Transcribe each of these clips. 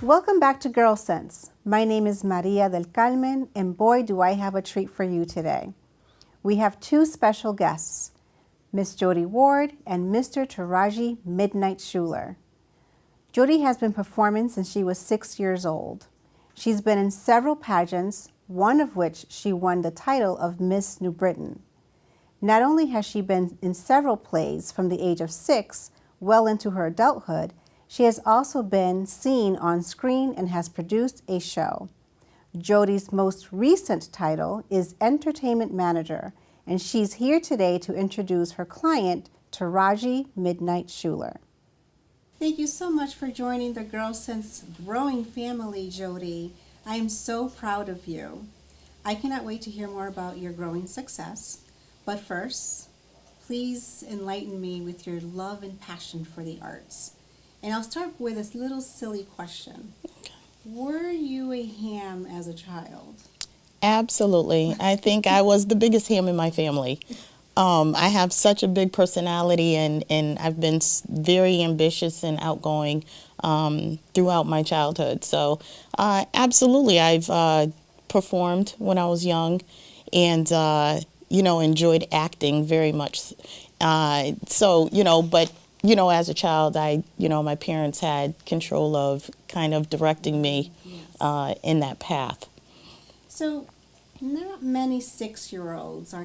Welcome back to GyrlSense. My name is Maria del Carmen, and boy, do I have a treat for you today. We have two special guests, Miss Jodi Ward and Mr. Tarishi Midnight Shuler. Jodi has been performing since she was 6 years old. She's been in several pageants, one of which she won the title of Miss New Britain. Not only has she been in several plays from the age of 6 well into her adulthood, she has also been seen on screen and has produced a show. Jodi's most recent title is Entertainment Manager, and she's here today to introduce her client, Tarishi Midnight Shuler. Thank you so much for joining the GyrlSense growing family, Jodi. I am so proud of you. I cannot wait to hear more about your growing success. But first, please enlighten me with your love and passion for the arts. And I'll start with this little silly question. Okay. Were you a ham as a child? Absolutely. I think I was the biggest ham in my family. I have such a big personality, and I've been very ambitious and outgoing throughout my childhood. So absolutely, I've performed when I was young and, enjoyed acting very much. But as a child, my parents had control of kind of directing me in that path. So not many 6-year-olds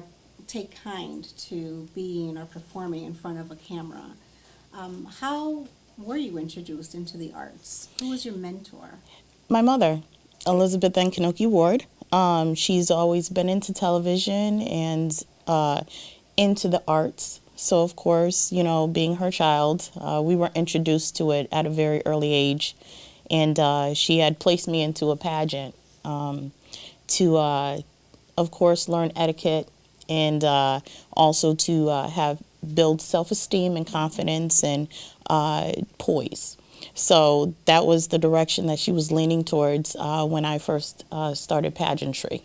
take kind to being or performing in front of a camera. How were you introduced into the arts? Who was your mentor? My mother, Elizabeth N. Kanoki Ward. She's always been into television and into the arts. So, of course, being her child, we were introduced to it at a very early age. And she had placed me into a pageant to, of course, learn etiquette and also to build self-esteem and confidence and poise. So that was the direction that she was leaning towards when I first started pageantry.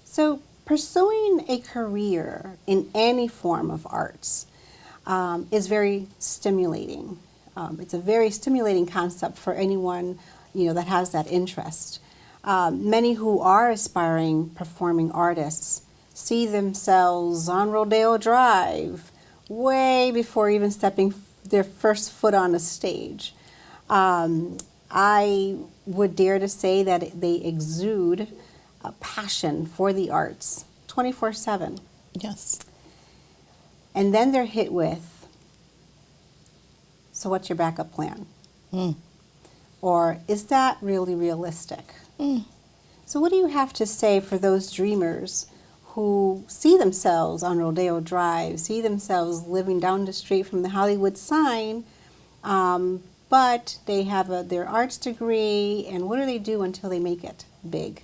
So pursuing a career in any form of arts is very stimulating. It's a very stimulating concept for anyone that has that interest. Many who are aspiring performing artists see themselves on Rodeo Drive way before even stepping their first foot on a stage. I would dare to say that they exude a passion for the arts 24/7. Yes. And then they're hit with, so what's your backup plan? Or is that really realistic? So what do you have to say for those dreamers who see themselves on Rodeo Drive, see themselves living down the street from the Hollywood sign, but they have their arts degree, and what do they do until they make it big?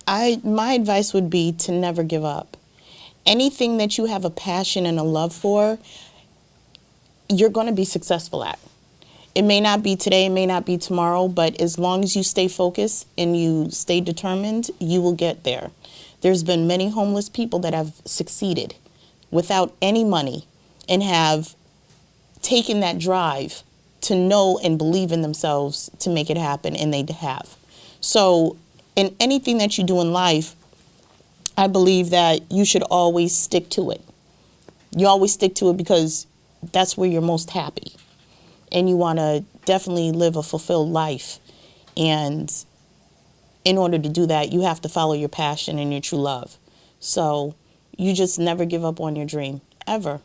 My advice would be to never give up. Anything that you have a passion and a love for, you're going to be successful at. It may not be today, it may not be tomorrow, but as long as you stay focused and you stay determined, you will get there. There's been many homeless people that have succeeded without any money and have taken that drive to know and believe in themselves to make it happen, and they have. So in anything that you do in life, I believe that you should always stick to it. You always stick to it because that's where you're most happy. And you want to definitely live a fulfilled life. And in order to do that, you have to follow your passion and your true love. So you just never give up on your dream, ever.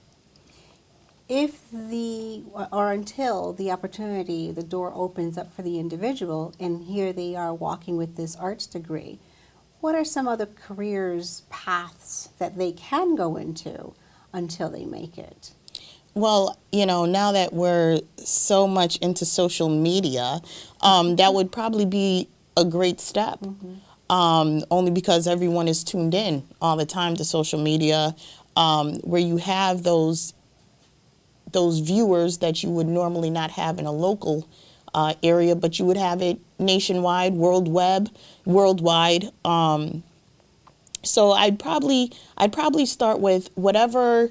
Until the opportunity, the door opens up for the individual, and here they are walking with this arts degree, what are some other paths that they can go into until they make it? Well, now that we're so much into social media, that would probably be a great step. Only because everyone is tuned in all the time to social media, where you have those viewers that you would normally not have in a local area, but you would have it nationwide, worldwide. So I'd probably start with whatever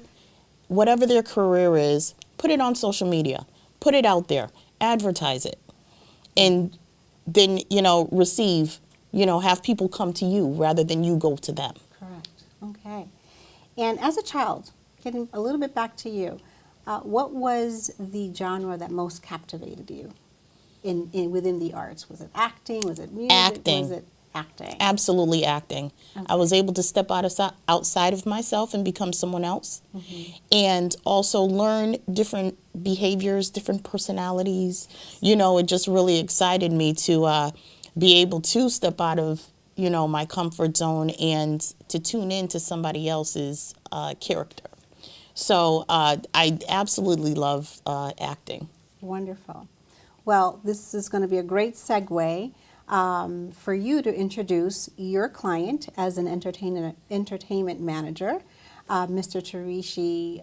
their career is, put it on social media, put it out there, advertise it, and then, receive, have people come to you rather than you go to them. Correct. Okay. And as a child, getting a little bit back to you, what was the genre that most captivated you within the arts? Was it acting? Was it music? Acting. Was it acting? Absolutely acting. Okay. I was able to step outside of myself and become someone else, and also learn different behaviors, different personalities. It just really excited me to be able to step out of my comfort zone and to tune into somebody else's character. So I absolutely love acting. Wonderful. Well, this is going to be a great segue for you to introduce your client as an entertainment manager, Mr. Tarishi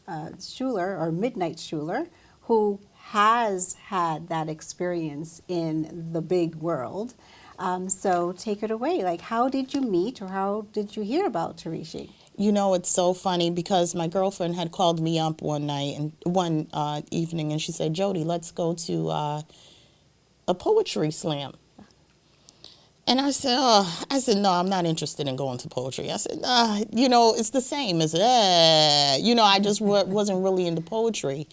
Shuler, or Midnight Shuler, who has had that experience in the big world. So take it away. Like, how did you meet, or how did you hear about Tarishi? It's so funny because my girlfriend had called me up one evening, and she said, "Jodi, let's go to a poetry slam." And I said, no, I'm not interested in going to poetry. I said, it's the same as, I just wasn't really into poetry.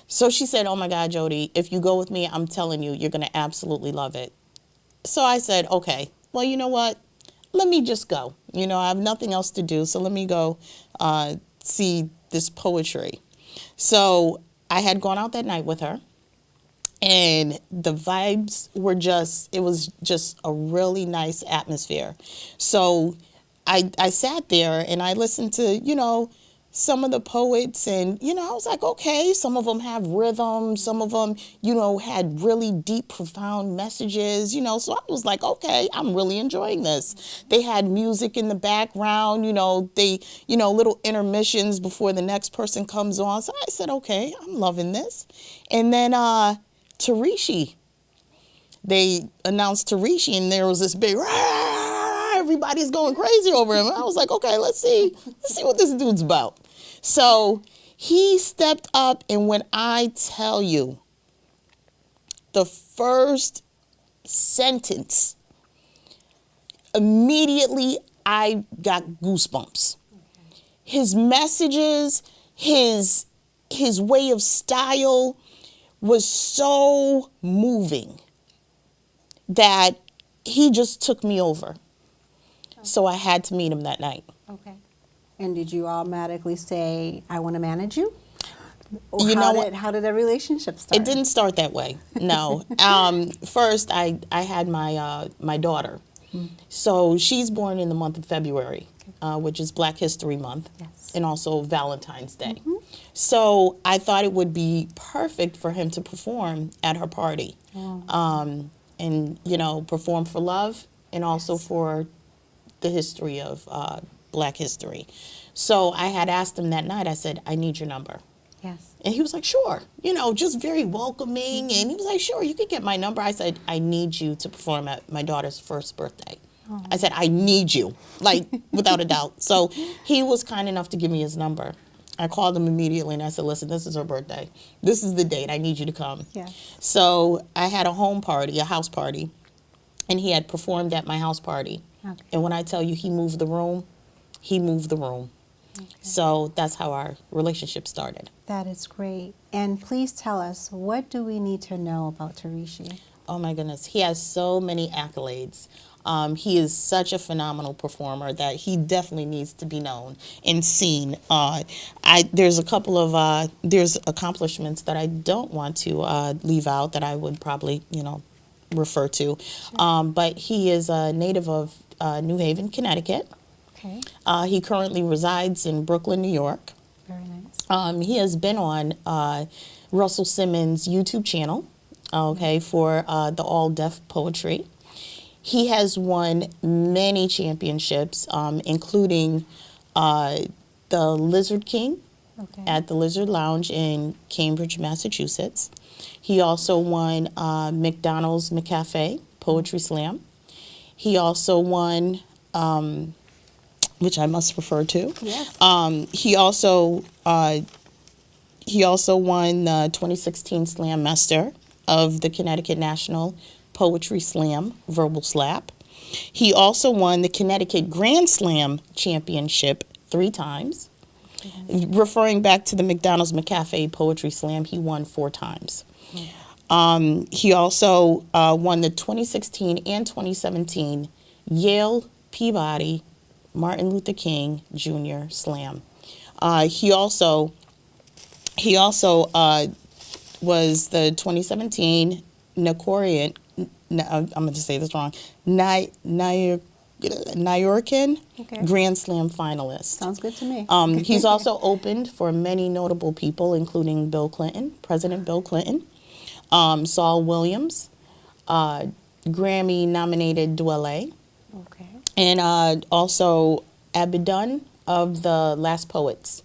So she said, "Oh my God, Jodi, if you go with me, I'm telling you, you're going to absolutely love it." So I said, okay, well, you know what? Let me just go. I have nothing else to do, so let me go see this poetry. So I had gone out that night with her, and the vibes were it was just a really nice atmosphere. So I sat there and I listened to, some of the poets, and, I was like, okay, some of them have rhythm, some of them, had really deep, profound messages, so I was like, okay, I'm really enjoying this. They had music in the background, little intermissions before the next person comes on. So I said, okay, I'm loving this. And then Tarishi, they announced Tarishi, and there was this big, everybody's going crazy over him. I was like, okay, let's see what this dude's about. So he stepped up, and when I tell you, the first sentence, immediately I got goosebumps. His messages, his way of style was so moving that he just took me over. So I had to meet him that night. Okay. And did you automatically say, "I want to manage you"? Or how did the relationship start? It didn't start that way. No. First, I had my daughter. So she's born in the month of February, which is Black History Month, Yes. and also Valentine's Day. So I thought it would be perfect for him to perform at her party, and perform for love and also for the history of Black history. So I had asked him that night. I said, "I need your number." Yes. And he was like, "Sure," just very welcoming. And he was like, "Sure, you can get my number." I said, "I need you to perform at my daughter's first birthday." I said, "I need you," like, without a doubt. So he was kind enough to give me his number. I called him immediately and I said, "Listen, this is her birthday. This is the date. I need you to come." Yeah. So I had a house party, and he had performed at my house party. Okay. And when I tell you he moved the room, he moved the room. Okay. So that's how our relationship started. That is great. And please tell us, what do we need to know about Tarishi? Oh my goodness, he has so many accolades. He is such a phenomenal performer that he definitely needs to be known and seen. There's a couple of there's accomplishments that I don't want to leave out that I would probably refer to. Sure. But he is a native of New Haven, Connecticut. Okay. He currently resides in Brooklyn, New York. Very nice. He has been on Russell Simmons' YouTube channel, for the all deaf poetry. He has won many championships, including the Lizard King at the Lizard Lounge in Cambridge, Massachusetts. He also won McDonald's-McCafe Poetry Slam. He also won, which I must refer to. Yes. He also won the 2016 Slam Master of the Connecticut National Poetry Slam Verbal Slap. He also won the Connecticut Grand Slam Championship 3 times. Referring back to the McDonald's McCafe Poetry Slam, he won 4 times. He also won the 2016 and 2017 Yale Peabody Martin Luther King Jr. Slam. He also was the 2017 Nigerian, I'm going to say this wrong, Nigerian Okay. Grand Slam finalist. Sounds good to me. He's also opened for many notable people, including Bill Clinton, President Bill Clinton, Saul Williams, Grammy-nominated Dwelle, Okay. and also M.I.D.N.I.G.H.T of the Last Poets,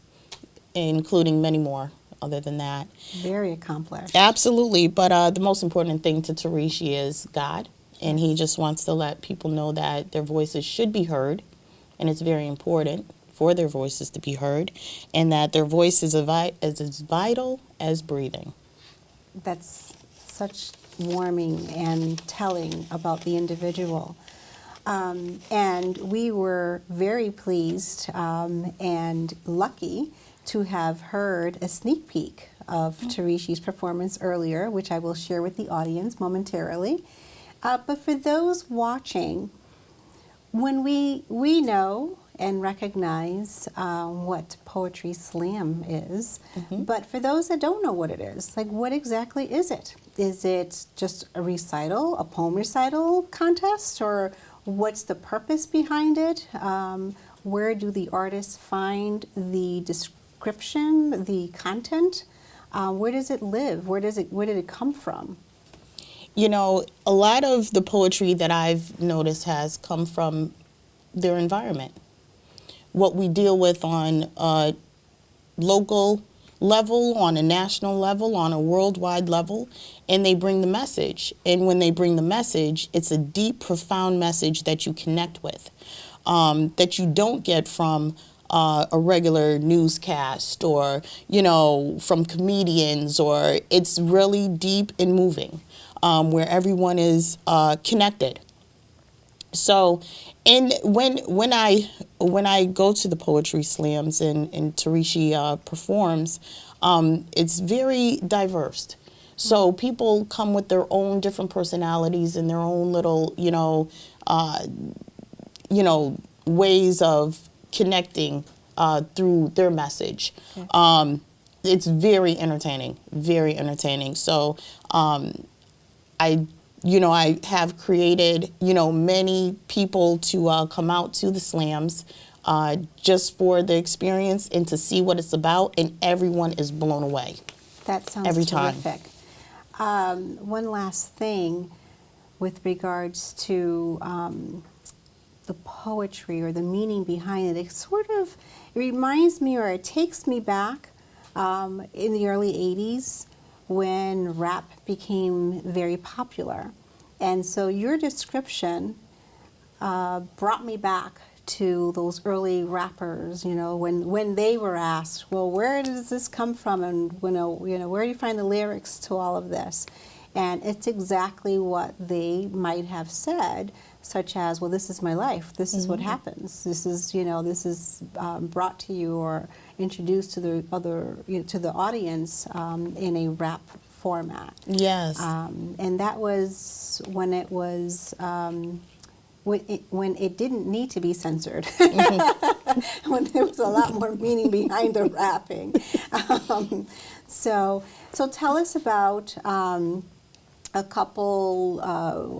including many more other than that. Very accomplished. Absolutely, but the most important thing to Tarishi is God, and he just wants to let people know that their voices should be heard, and it's very important for their voices to be heard, and that their voice is as vital as breathing. That's such warming and telling about the individual. And we were very pleased and lucky to have heard a sneak peek of Tarishi's performance earlier, which I will share with the audience momentarily. But for those watching, when we know and recognize what Poetry Slam is, but for those that don't know what it is, like what exactly is it? Is it just a recital, a poem recital contest, or what's the purpose behind it? Where do the artists find the description, the content? Where does it live? Where did it come from? You know, a lot of the poetry that I've noticed has come from their environment. What we deal with on a local level, on a national level, on a worldwide level, and they bring the message. And when they bring the message, it's a deep, profound message that you connect with, that you don't get from a regular newscast or, you know, from comedians, or it's really deep and moving, where everyone is connected. So, and when I go to the poetry slams and Tarishi performs, it's very diverse. So people come with their own different personalities and their own little, ways of connecting through their message. Okay. It's very entertaining, very entertaining. So I have created, many people to come out to the slams just for the experience and to see what it's about, and everyone is blown away. That sounds every time. terrific. One last thing with regards to the poetry or the meaning behind it. It reminds me, or it takes me back in the early 80s when rap became very popular. And so your description brought me back to those early rappers, when they were asked, well, where does this come from? And, where do you find the lyrics to all of this? And it's exactly what they might have said, such as, well, this is my life. This is what happens. This is, brought to you or introduced to the audience in a rap format. Yes. And that was when it was when it didn't need to be censored, when there was a lot more meaning behind the rapping. So tell us about a couple.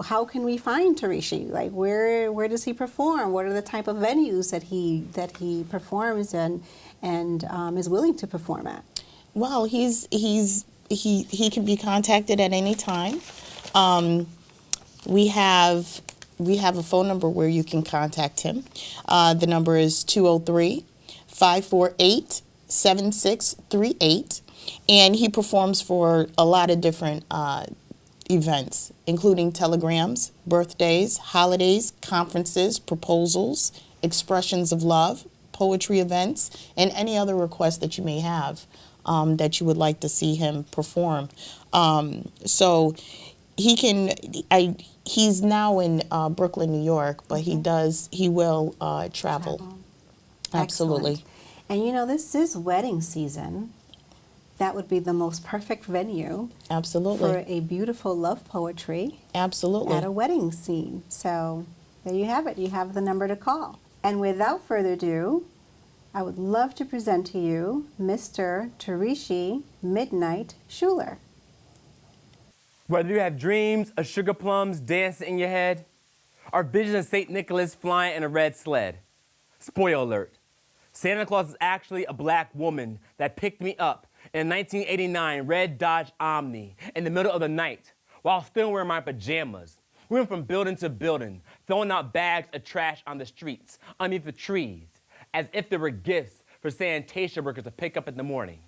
How can we find Tarishi? Like where does he perform? What are the type of venues that he performs and is willing to perform at? Well, he can be contacted at any time. We have a phone number where you can contact him. The number is 203-548-7638. And he performs for a lot of different events, including telegrams, birthdays, holidays, conferences, proposals, expressions of love, poetry events, and any other requests that you may have that you would like to see him perform. So he can, he's now in Brooklyn, New York, but he will travel. Absolutely. Excellent. And you know, this is wedding season. That would be the most perfect venue Absolutely. for a beautiful love poetry Absolutely. at a wedding scene. So there you have it. You have the number to call. And without further ado, I would love to present to you Mr. Tarishi Midnight Shuler. Whether you have dreams of sugar plums dancing in your head, or visions of St. Nicholas flying in a red sled. Spoiler alert, Santa Claus is actually a black woman that picked me up in a 1989 red Dodge Omni in the middle of the night while still wearing my pajamas. We went from building to building, throwing out bags of trash on the streets, underneath the trees, as if they were gifts for sanitation workers to pick up in the morning.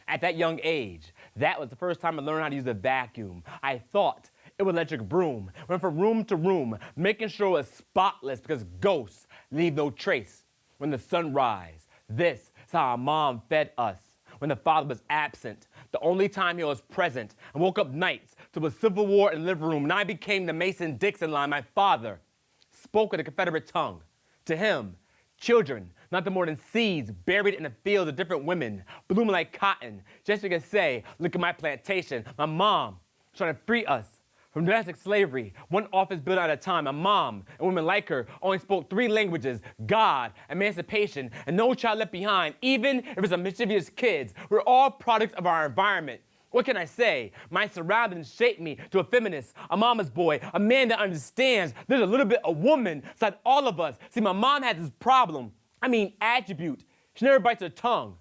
At that young age, that was the first time I learned how to use a vacuum. I thought it was electric broom. Went from room to room, making sure it was spotless because ghosts leave no trace. When the sun rise, this is how our mom fed us. When the father was absent, the only time he was present, and woke up nights to a civil war in the living room, and I became the Mason-Dixon line. My father spoke with a Confederate tongue. To him, children, nothing more than seeds buried in the fields of different women, blooming like cotton. Just so you can say, look at my plantation. My mom was trying to free us from domestic slavery, one office building at a time. My mom and women like her only spoke 3 languages: God, emancipation, and no child left behind, even if it's a mischievous kids. We're all products of our environment. What can I say? My surroundings shaped me to a feminist, a mama's boy, a man that understands there's a little bit of woman inside all of us. See, my mom has this problem. Attribute. She never bites her tongue.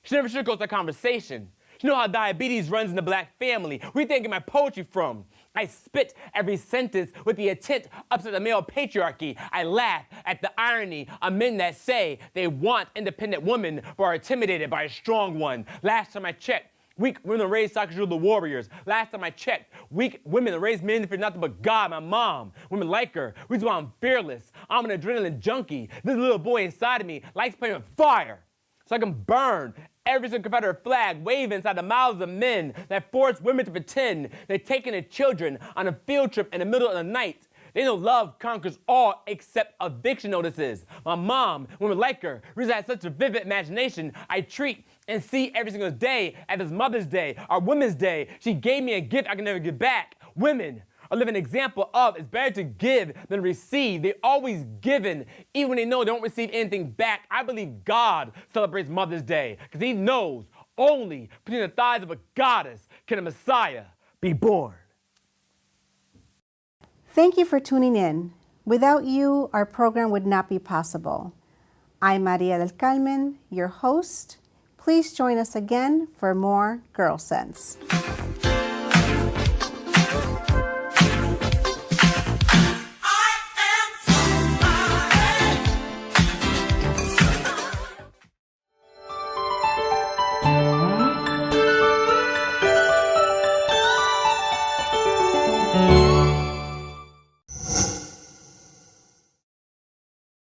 She never sugarcoats a conversation. You know how diabetes runs in the black family. Where you thinking my poetry from? I spit every sentence with the intent to upset the male patriarchy. I laugh at the irony of men that say they want independent women but are intimidated by a strong one. Last time I checked, weak women raised soccer rule the warriors. Last time I checked, weak women raised men for nothing but God. My mom, women like her. Reason why I'm fearless. I'm an adrenaline junkie. This little boy inside of me likes playing with fire, so I can burn every single Confederate flag waving inside the mouths of men that force women to pretend they're taking their children on a field trip in the middle of the night. They know love conquers all except eviction notices. My mom, women like her, reason I have such a vivid imagination, I treat and see every single day as it's Mother's Day, our Women's Day. She gave me a gift I can never give back. Women are living example of it's better to give than receive. They're always given, even when they know they don't receive anything back. I believe God celebrates Mother's Day because he knows only between the thighs of a goddess can a Messiah be born. Thank you for tuning in. Without you, our program would not be possible. I'm Maria del Carmen, your host. Please join us again for more GyrlSense.